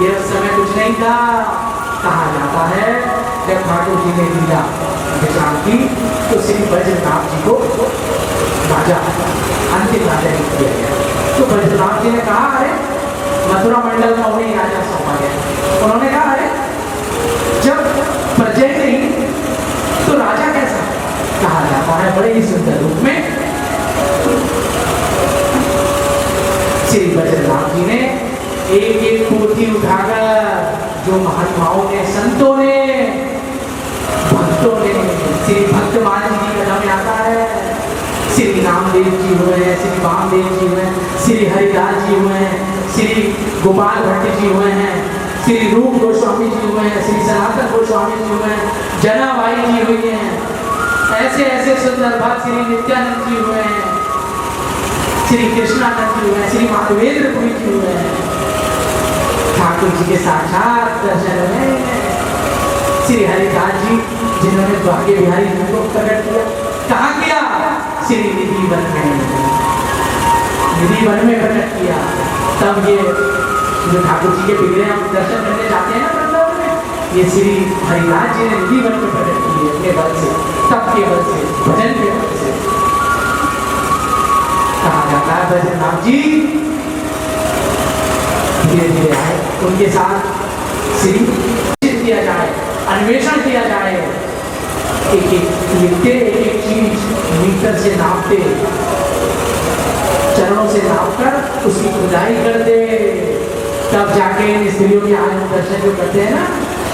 ये उस समय कुछ नहीं था। कहा जाता है जब ठाकुर जी ने लीला विश्राम की तो श्री वज्रनाथ जी को राजा अंतिम राजा नियुक्त किया गया। तो वज्रनाथ जी ने कहा अरे मथुरा मंडल में उन्हें राजा सौंपा गया। उन्होंने कहा अरे जब प्रजा नहीं तो राजा कैसा? कहा जाता है बड़े ही सुंदर रूप में श्री वज्रनाथ जी ने एक एक पोथी उठाकर जो महात्माओं ने, संतों ने, भक्तों ने, श्री भक्तमान जी की कथा में आता है श्री नामदेव जी हुए हैं, श्री वामदेव जी हुए हैं, श्री हरिदास जी हुए हैं, श्री गोपाल भट्ट जी हुए हैं, श्री रूप गोस्वामी जी हुए हैं, श्री सनातन गोस्वामी जी हुए हैं, जनाबाई जी हुई हैं, ऐसे ऐसे सुंदर भक्त श्री नित्यानंद जी हुए हैं, श्री कृष्णानंद जी हुए हैं, श्री माधवेंद्र पुरी जी हुए हैं। ठाकुर जी के साक्षात दर्शन में श्री हरिदास जी जिन्होंने भाग्य बिहारी जी को प्रकट किया, कहाँ किया? श्री निधि वन में, निधि वन में प्रकट किया। तब ये जो ठाकुर जी के बिगड़े हम दर्शन करने जाते हैं ना वृंदावन में, ये श्री हरिदास जी ने निधि वन में प्रकट की है अपने बल से, तब के बल से, भजन के बल से। कहा जाता है वज्रनाथ जी धीरे धीरे आए, उनके साथ श्री किया जाए, अन्वेषण किया जाए, एक एक लिखते, एक एक चीज मीटर से नापते, चरणों से नापकर उसकी खुदाई करते, तब जाके इन स्त्रियों के आनंद दर्शन जो करते हैं ना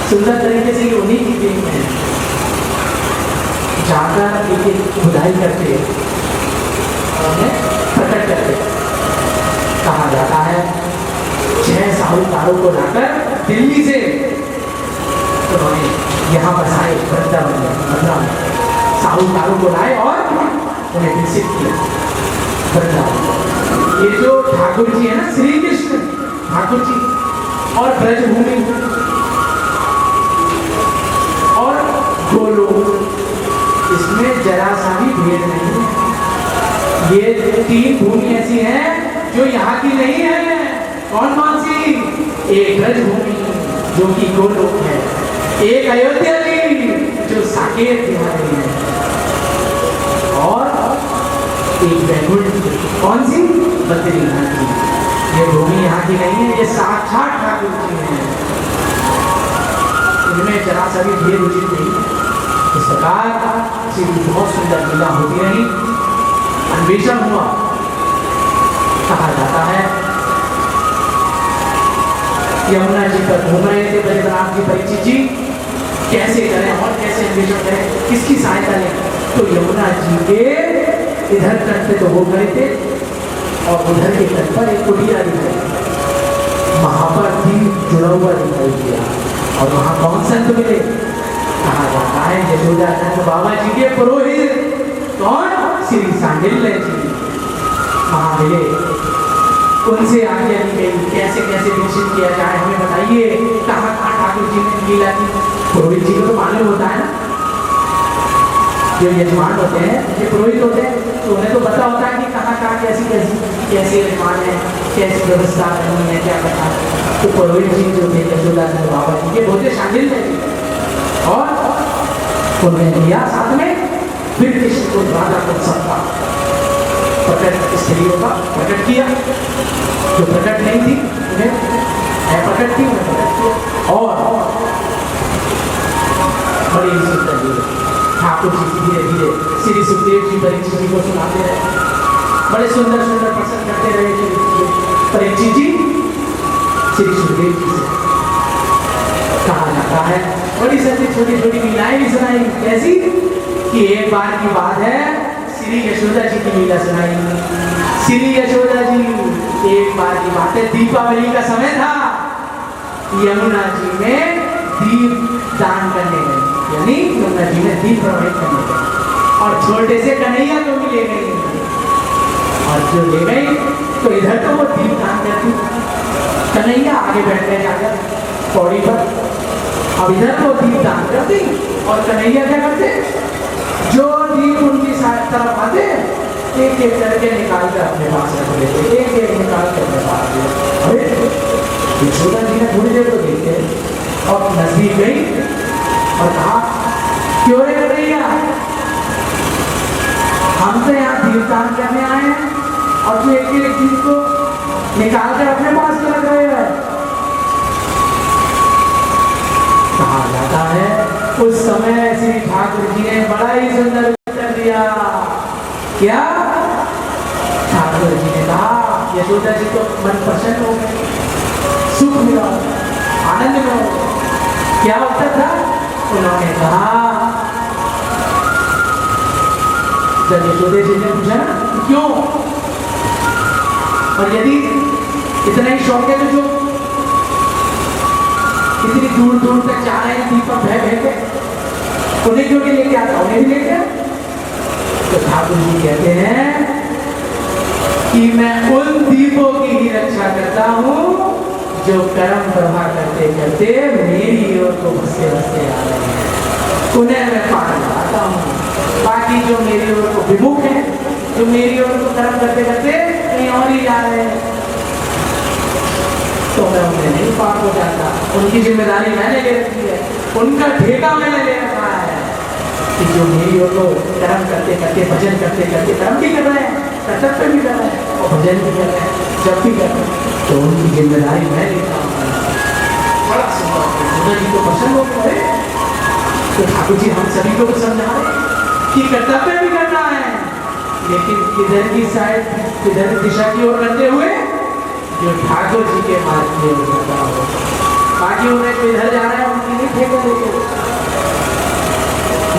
सुंदर तरीके से, उन्हीं की देन है। जाकर एक एक खुदाई करते, प्रकट करते। कहा जाता है 6 साहूकारों को लाकर दिल्ली से उन्होंने यहाँ बसाए वृंदावन में, मथुरा में। साहूकारों को लाए और उन्हें विकसित किया वृंदावन। ये जो ठाकुर जी है ना, श्री कृष्ण ठाकुर जी और ब्रजभूमि और गोलोक, इसमें जरा सा भी भेद नहीं है। ये 3 भूमि ऐसी हैं जो यहाँ की नहीं है। कौन कौन सी? एक ब्रजभूमि जो कि गोलोक है, एक अयोध्या जी जो साकेत बिहारी है, और एक वैकुंठ, कौन सी? बद्रीनाथ जी। ये भूमि यहाँ की नहीं है, ये साक्षात ठाकुर जी हैं। इनमें जरा सा भी भेद उचित नहीं है। इस प्रकार से बहुत सुंदर लीला होती रही, अन्वेषण हुआ। कहा जाता है यमुना जी पर घूम रहे थे वज्रनाथ जी, परीक्षित जी कैसे करें और कैसे अन्वेषण करें, किसकी सहायता लें? तो यमुना जी के इधर तट पे तो वो खड़े थे और उधर के तट पर एक कुटिया दिखाई, वहां पर दीप जुड़ा हुआ दिखाई दिया। और वहां कौन संत मिले? कहा जाता है यशोदानंद बाबा जी के पुरोहित, कौन? श्री सांडिल्य जी वहां मिले। उनसे आगे ली गई, कैसे कैसे विकसित किया जाए हमें बताइए, कहाँ कहाँ ठाकुर जी ने लीला की। पुरोहित जी को तो मालूम होता है ना, जो यजमान होते हैं, जो पुरोहित होते हैं, तो उन्हें तो पता होता है कि कहाँ कहाँ कैसी कैसी कैसे यजमान है, कैसी व्यवस्था करनी है, क्या करना है। तो पुरोहित जी जो थे यशोदानंद बाबा जी के बोलते सांडिल्य जी, और उन्हें लिया साथ में, फिर कृष्ण को राधा को सबका प्रकट, स्त्रियों का प्रकट किया, जो प्रकट नहीं थी उन्हें प्रकट की, उन्हें प्रकट किया। और बड़ी सुंदर लीला ठाकुर जी धीरे धीरे श्री सुखदेव जी परीक्षित जी को सुनाते रहे, बड़े सुंदर सुंदर प्रसंग करते रहे परीक्षित जी श्री सुखदेव जी से। कहा जाता है बड़ी सारी छोटी छोटी लीलाएं भी सुनाई। कैसी? कि एक बार की बात है, श्री यशोदा जी की लीला सुनाई। श्री यशोदा जी, एक बार की बात है, दीपावली का समय था, यमुना जी में दीप दान करने गए, यानी यमुना जी में दीप प्रवाहित करने गए, और छोटे से कन्हैया को भी ले गई, और जो ले गई तो इधर तो वो दीप दान करती, कन्हैया आगे बैठ गए जाकर पौड़ी पर। अब इधर वो दीप दान करती और कन्हैया क्या करते? जो दीप उनकी तरफ आते एक एक करके निकाल कर अपने पास रख लेते, एक एक निकाल कर अपने पास। अरे यशोदा जी ने थोड़ी देर को देखे और नजदीक गई और कहा, क्यों रे कन्हैया, हम तो यहाँ दीपदान करने आए हैं और तू एक एक चीज को निकाल कर अपने पास में लग रहे है। कहा जाता है उस समय श्री ठाकुर जी ने बड़ा ही सुंदर उत्तर दिया। क्या? ठाकुर जी ने कहा, यशोदा जी तो मन प्रसन्न हो गए, सुख मिला, आनंद मिला। क्या उत्तर था? उन्होंने कहा, जब यशोदा जी ने पूछा क्यों, और यदि इतना ही शौक है तो जो इतनी दूर दूर तक जा रहे हैं दीपक भय भय के, उन्हें क्यों नहीं लेके आता, उन्हें भी लेके। तो ठाकुर जी कहते हैं कि मैं उन दीपों की ही रक्षा करता हूँ जो कर्म प्रभा करते करते मेरी ओर को बसते बसते आ रहे हैं, उन्हें मैं पार लगाता हूँ। बाकी जो मेरी ओर को विमुख है, जो मेरी ओर को कर्म करते करते कहीं और ही जा रहे हैं, तो मैं उन्हें नहीं पार हो जाता। उनकी जिम्मेदारी मैंने ले रखी है, उनका ठेका मैंने ले रखा है कि जो मेरी ओर को कर्म करते करते, भजन करते करते, कर्म भी कर रहे हैं, कर्तव्य भी कर रहे हैं और भजन भी कर रहे हैं, जब भी कर रहे हैं, तो उनकी जिम्मेदारी मैं लेता हूँ। बड़ा सुंदर जी को प्रसन्न हो गए। तो ठाकुर जी हम सभी को समझा रहे कि कर्तव्य भी करना है, लेकिन किधर की साइड, किधर दिशा की ओर करते हुए, जो ठाकुर जी के मार्ग की ओर करता हो। बाकी उन्हें किधर जा रहा है उनकी नहीं ठेका देते।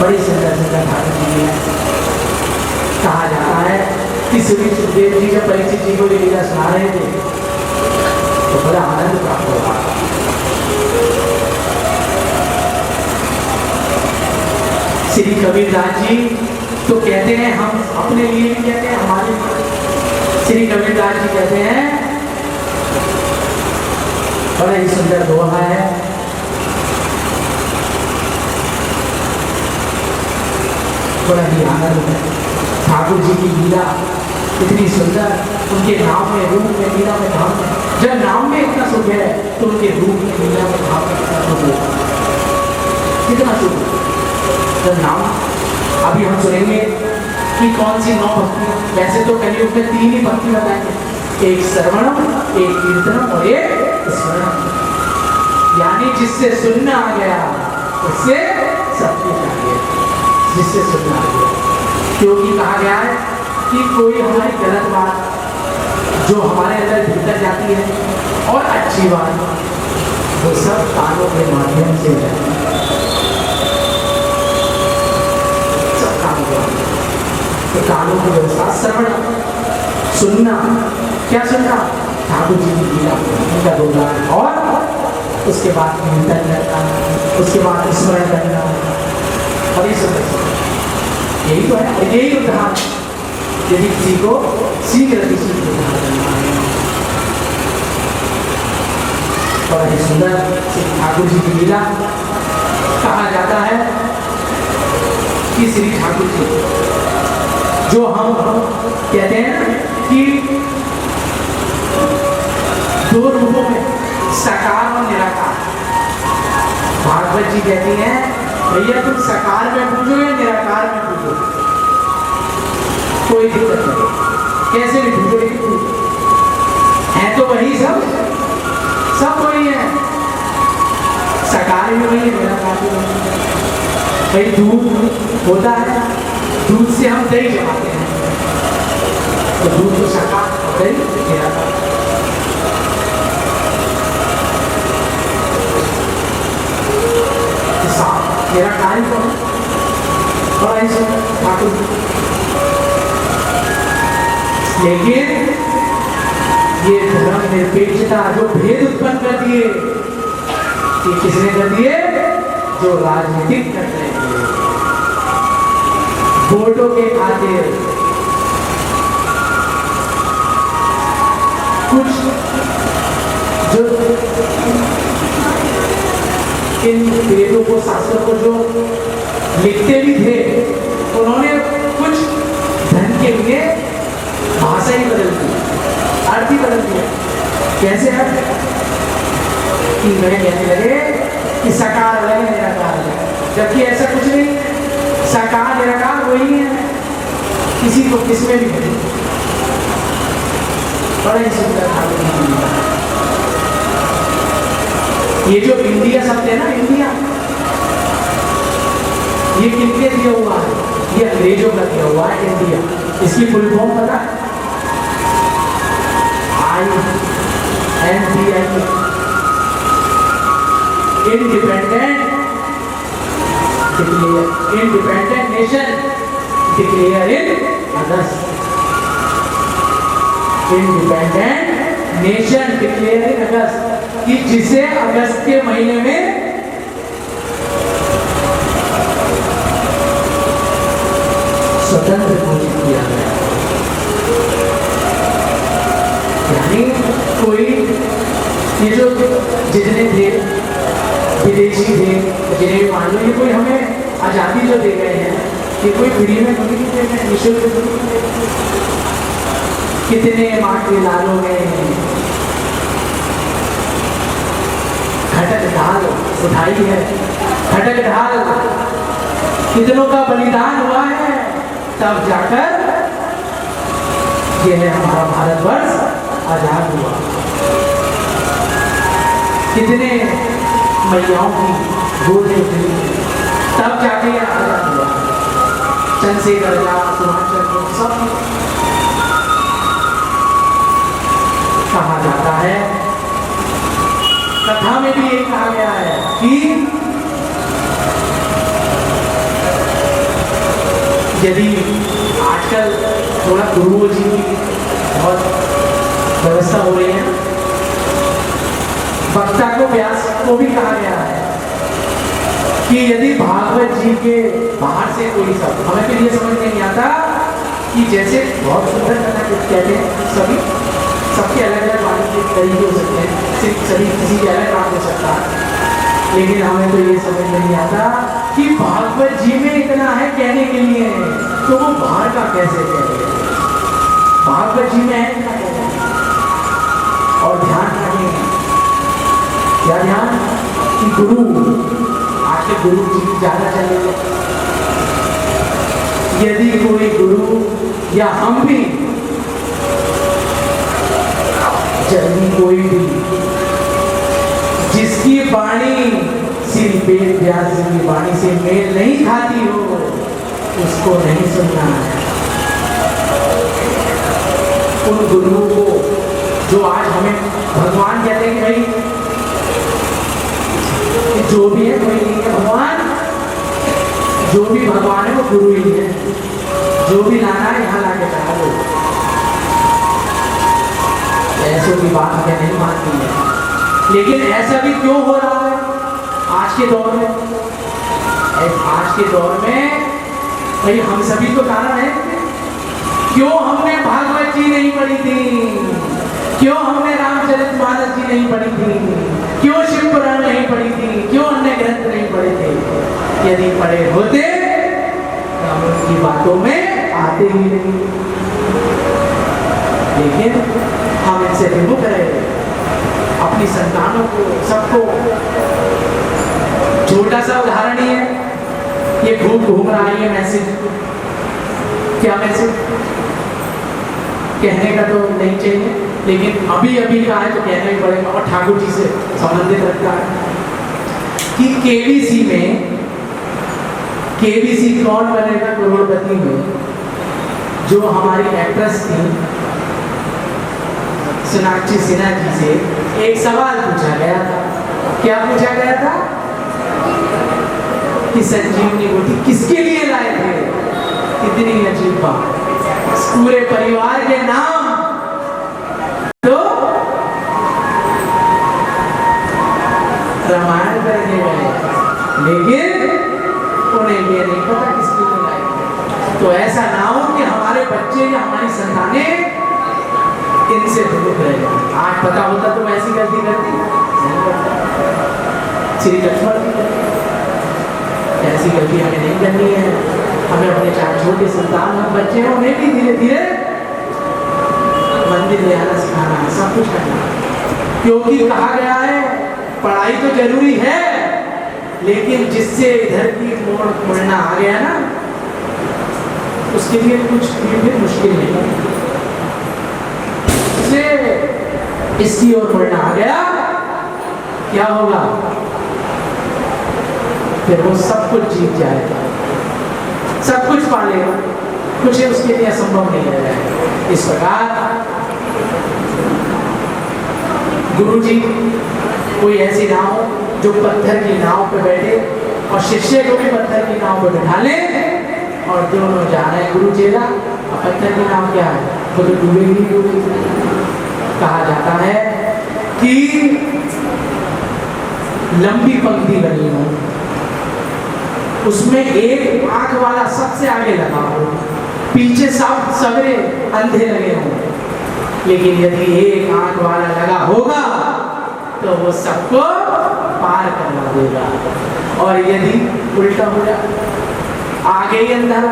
बड़ी सुंदर सुंदर ठाकुर जी ने कहा जाता है कि श्री सुखदेव जी जब परीक्षित जी को ये लीला सुना रहे थे तो बड़ा आनंद प्राप्त हुआ। श्री कबीरदास जी तो कहते हैं, हम अपने लिए भी कहते हैं, हमारे श्री कबीरदास जी कहते हैं, बड़ा ही सुंदर दोहा है, बड़ा ही आनंद है। ठाकुर जी की लीला इतनी सुंदर, उनके नाम में, रूप में, लीला में, धाम में, जब नाम में इतना सुख है तो उनके रूप में, लीला में, धाम में कितना सुख है, कितना सुख है। जब नाम, अभी हम सुनेंगे कि कौन सी 9 भक्ति, वैसे तो कलियुग में 3 ही भक्ति बताएंगे, एक श्रवणम, एक कीर्तनम और एक स्मरणम। यानी जिससे सुनना आ गया उससे सब कुछ आ गया, जिससे सुनना आ गया। क्योंकि कहा गया है कि कोई हमारी गलत बात जो हमारे अंदर भीतर जाती है और अच्छी बात, वो सब कानों के माध्यम से जाती है, सब कानों के माध्यम। तो कानों की व्यवस्था, श्रवण, सुनना, क्या सुनना? ठाकुर जी की लीला, उनका गुणगान, और उसके बाद कीर्तन करना, उसके बाद स्मरण करना, और ये सब यही तो है। और यही उदाहरण यदि किसी को शीघ्र किसी को करना है, बड़ा ही सुंदर श्री ठाकुर जी की लीला। कहा जाता है कि श्री ठाकुर जी जो हम कहते हैं कि 2 रूपों में, साकार और निराकार। भागवत जी कहती हैं, भैया तुम साकार में पूछो या निराकार में पूछो, कोई दिक्कत नहीं, कैसे भी पूछो, लेकिन पूछो, है तो वही, सब वही है, साकार भी वही है, निराकार भी वही है। भाई दूध होता है, दूध से हम दही जमाते हैं, तो दूध तो साकार, दही निराकार। मेरा कार्य तो बड़ा ही ठाकुर, लेकिन ये धर्म निरपेक्षता जो भेद उत्पन्न कर दिए, ये किसने कर दिए? जो राजनीतिक कर रहे हैं, वोटों के खातिर कुछ जो इन वेदों को, शास्त्रों को जो लिखते भी थे, उन्होंने कुछ धन के लिए भाषा ही बदल दी, अर्थ ही बदल दिया। कैसे अर्थ? कि वे कहने लगे कि साकार अलग है, निराकार अलग है, जबकि ऐसा कुछ नहीं है। साकार निराकार वही है, किसी को किसमें भी नहीं। बड़ा ही सुंदर था ये जो इंडिया शब्द है ना, इंडिया, ये किसके दिया हुआ है? ये अंग्रेजों का दिया हुआ है इंडिया। इसकी फुल फॉर्म पता है? INDIA, independent declare, independent nation declare in August, independent nation declare in August, कि जिसे अगस्त के महीने में स्वतंत्र घोषित किया गया। यानी कोई ये जो जितने थे विदेशी थे, जिन्हें मान लो ये कोई हमें आज़ादी जो दे गए हैं, ये कोई फ्री में नहीं दे गए, निःशुल्क नहीं दे गए। कितने माँ के लालों ने खटक ढाल उठाई है, खटक ढाल कितनों का बलिदान हुआ है, तब जाकर यह हमारा भारतवर्ष आजाद हुआ। कितने मैयाओं की गोद उठली, तब जाके यह आजाद हुआ। चंद्रशेखर का, सुभाष चंद्र सब कहा जाता है, कथा में भी ये कहा गया है कि यदि आजकल थोड़ा गुरुओं जी की बहुत व्यवस्था हो रही है, वक्ता को, व्यास को भी कहा गया है कि यदि भागवत जी के बाहर से कोई शब्द, हमें फिर ये समझ नहीं आता कि जैसे बहुत सुंदर कथा कहते हैं, सभी सबके अलग अलग वाणी के तरीके हो सकते हैं, सिर्फ सभी किसी के अलग काम हो सकता है, लेकिन हमें तो ये समझ नहीं आता कि भागवत जी में इतना है कहने के लिए, तो वो बाहर का कैसे कहे? भागवत जी में है इतना कहने। और ध्यान रखें, क्या ध्यान, कि गुरु, आज के गुरु जी ज्यादा चलेंगे। यदि कोई गुरु या हम भी, यदि कोई भी जिसकी वाणी श्री वेद व्यास जी की वाणी से मेल नहीं खाती हो, उसको नहीं सुनना है। उन गुरुओं को जो आज हमें भगवान कहते हैं कि भाई जो भी है कोई नहीं है भगवान, जो भी भगवान है वो गुरु ही है, जो भी लाना है यहाँ लाके चढ़ा दो। ऐसों की बात हमें नहीं मानती है, लेकिन ऐसा भी क्यों हो रहा है आज के दौर में? आज के दौर में भाई हम सभी को कारण है, क्यों हमने भागवत जी नहीं पढ़ी थी, क्यों हमने रामचरितमानस जी नहीं पढ़ी थी, क्यों शिव पुराण नहीं पढ़ी थी, क्यों अन्य ग्रंथ नहीं पढ़े थे? यदि पढ़े होते तो हम उनकी बातों में आते ही नहीं, लेकिन हम इनसे विमुख रहे। अपनी संतानों को, सबको, छोटा सा उदाहरण ही है, ये घूम रहा है ये मैसेज, क्या मैसेज कहने का तो नहीं चाहिए, लेकिन अभी अभी का है तो कहना ही पड़ेगा, और ठाकुर जी से संबंधित रखता है कि केबीसी में, केबीसी कौन बनेगा करोड़पति में, जो हमारी एक्ट्रेस थी सोनाक्षी सिन्हा जी से एक सवाल पूछा गया था। क्या पूछा गया था? कि संजीवनी बूटी किसके लिए लाए थे? कितनी अजीब बात, पूरे परिवार के नाम तो रामायण करने गए, लेकिन उन्हें ये नहीं पता किसके लिए लाए थे। तो ऐसा ना हो कि हमारे बच्चे या हमारी संतानें इनसे दूर रहे। आज पता होता तो ऐसी गलती करती नहीं करता। श्री लक्ष्मण की ऐसी गलती हमें नहीं करनी है। हमें अपने चार छोटे संतान और बच्चे हैं, उन्हें भी धीरे धीरे मंदिर ले आना सिखाना है, सब कुछ करना है। क्योंकि कहा गया है पढ़ाई तो जरूरी है, लेकिन जिससे इधर की मुड़ना आ गया ना, उसके लिए कुछ भी मुश्किल नहीं है। जिससे इसकी ओर मुड़ना आ गया, क्या होगा? फिर वो सब कुछ जीत जाएगा, सब कुछ पा लेगा, कुछ उसके लिए असंभव नहीं रह जाएगा। इस प्रकार गुरुजी कोई ऐसी नाव जो पत्थर की नाव पे बैठे और शिष्य को भी पत्थर की नाव पे बिठा ले और दोनों जा रहे हैं गुरु चेला। और पत्थर की नाव क्या है? वो तो डूबेगी डूबेगी। कहा जाता है कि लंबी पंक्ति बनी हो, उसमें एक आंख वाला सबसे आगे लगा हो, पीछे सब सगरे अंधे लगे हों, लेकिन यदि एक आंख वाला लगा होगा तो वो सबको पार करवा देगा। और यदि उल्टा हो जाए, आगे ही अंधा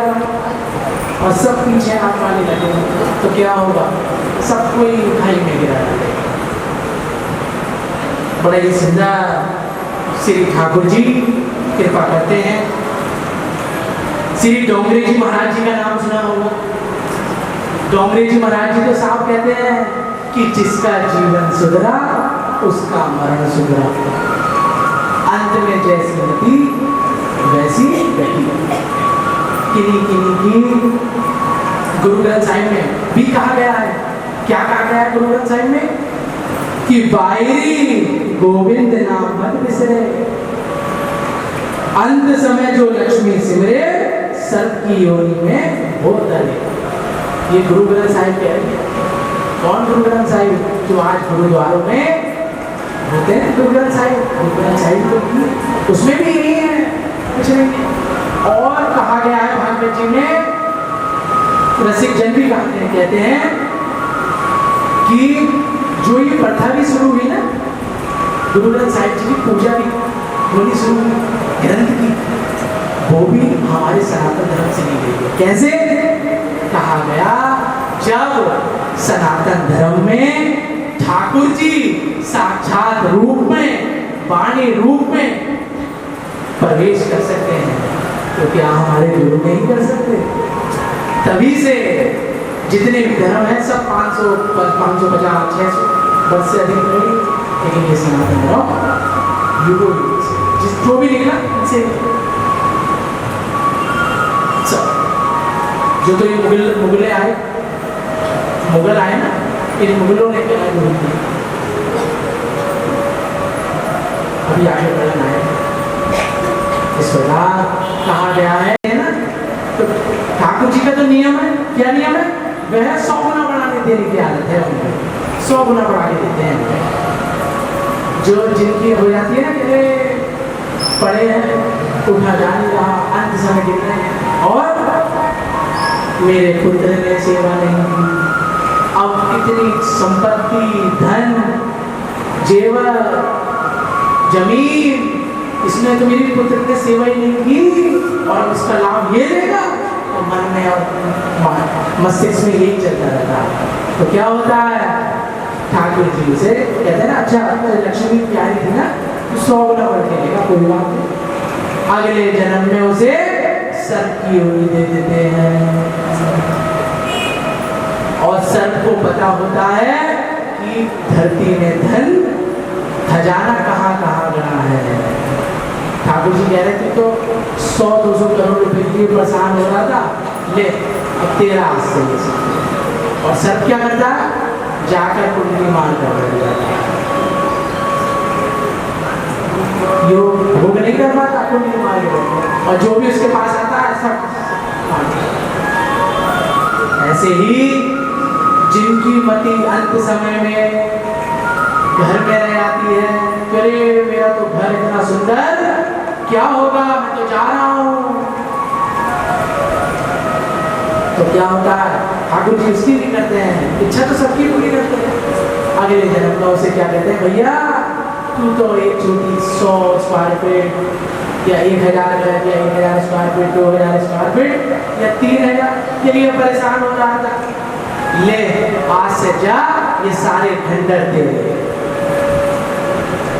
और सब पीछे आंख वाले लगे तो क्या होगा? सबको ही खाई में गिरा देगा। बड़ा ही सुंदर श्री ठाकुर जी कृपा करते हैं। श्री डोंगरे जी महाराज जी का नाम सुना होगा। डोंगरे जी महाराज जी तो साफ कहते हैं कि जिसका जीवन सुधरा उसका मरण सुधरा, अंत में जैसी नदी वैसी गति। किन्हीं की गुरु ग्रंथ साहिब में भी कहा गया है। क्या कहा गया है गुरु ग्रंथ साहिब में? कि बायरी गोविंद नाम मत बिसरे, अंत समय जो लक्ष्मी सिमरे, सर्प की योनि में वो तले। ये गुरु ग्रंथ साहिब कह रहे हैं। कौन गुरु ग्रंथ साहिब? जो आज गुरुद्वारों में होते हैं गुरु ग्रंथ साहिब। गुरु ग्रंथ साहिब तो उसमें भी यही है, कुछ नहीं। और कहा गया है भागवत जी में, रसिक जन भी कहते हैं कि जो ये प्रथा भी शुरू हुई ना, गुरु ग्रंथ साहिब जी की पूजा भी होनी शुरू हुई ग्रंथ की, वो भी हमारे सनातन धर्म से ली गई है। कैसे? कहा गया जब सनातन धर्म में ठाकुर जी साक्षात रूप में, वाणी रूप में प्रवेश कर सकते हैं, तो क्या हमारे गुरु नहीं कर सकते? तभी से जितने भी धर्म हैं सब 500, 550, 600 वर्ष से अधिक नहीं, लेकिन ये सनातन धर्म युगों जिस जो भी निकला इनसे। जो तो ये मुगल आए ना, इन मुगलों ने क्या गुरु किया, अभी आगे बढ़ना है। इस प्रकार कहा गया है ना, तो ठाकुर जी का जो नियम है, क्या नियम है? वह 100 गुना बढ़ा के देने की आदत है उनको, 100 गुना बढ़ा के देते हैं। जो जिनकी हो जाती है ना कि पड़े हैं, उठा जा नहीं रहा, अंत समय गिर रहे हैं, और मेरे पुत्र ने सेवा नहीं की, अब इतनी संपत्ति, धन, जेवर, जमीन, इसमें तो मेरी पुत्र ने सेवा ही नहीं की और उसका लाभ ये लेगा, तो मन में और मस्तिष्क में यही चलता रहता है। तो क्या होता है? ठाकुर जी उसे कहते हैं ना, अच्छा लक्ष्मी प्यारी थी ना, तो 100 गुना बढ़ के लेगा, कोई बात नहीं। अगले जन्म में उसे सर्प की योनि दे देते हैं। और सर्प को पता होता है कि धरती में धन खजाना कहाँ कहाँ गड़ा है। ठाकुर जी कह रहे थे तो 100-200 करोड़ रुपए के लिए परेशान हो रहा था, ले अब तेरा हाथ से ले सकते। और सर्प क्या करता है? जाकर कुंडली मार कर बैठ जाता है। यो भोग नहीं कर पाता, कुंडली मार के बैठता, और जो भी उसके पास आता है सब ऐसे ही जिनकी मति अंत समय में घर में रह जाती है, अरे मेरा तो घर इतना सुंदर, क्या होगा, मैं तो जा रहा हूँ, तो क्या होता है? ठाकुर जी उसकी भी करते हैं, इच्छा तो सबकी पूरी करते हैं। अगले जन्म का उसे क्या कहते हैं? भैया तू तो एक छोटी 100 स्क्वायर फीट या 1000 घर या 1000 स्क्वायर फीट, 2000 स्क्वायर फीट या 3000 के लिए परेशान हो रहा था, ले आज से जा, ये सारे खंडर तेरे।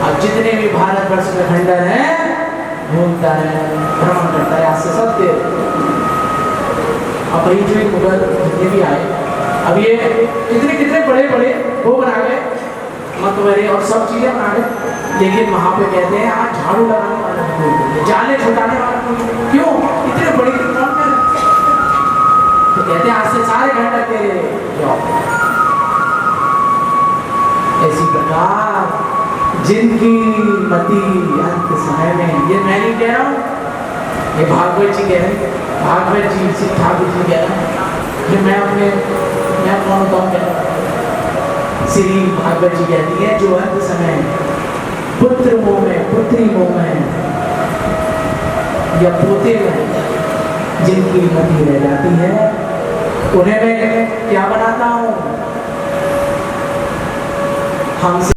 अब जितने भी भारतवर्ष में खंडर हैं घूमता है, भ्रमण करता है, आज से सत्य। अब भाई जो मुगल जितने भी आए, अब ये कितने बड़े बड़े वो बना गए, मकबरे और सब चीजें बना गए, लेकिन वहां पे कहते हैं आज झाड़ू लगाने वाला कोई नहीं, जाले छुटाने वाला कोई नहीं। क्यों? इतने बड़ी कौन कर, तो कहते हैं आज से सारे खंडर तेरे जाओ। ऐसी प्रकार जिनकी मति अंत समय में, ये मैं नहीं कह रहा हूँ, ये भागवत जी कह रहे हैं, भागवत जी श्री ठाकुर जी कह रहे हैं, ये मैं कौन होता हूँ कह रहा हूँ। श्री भागवत जी कहती है जो अंत समय पुत्र मोह में, पुत्री मोह में या पोते में जिनकी मति रह जाती है, उन्हें मैं क्या बनाता हूँ, हमसे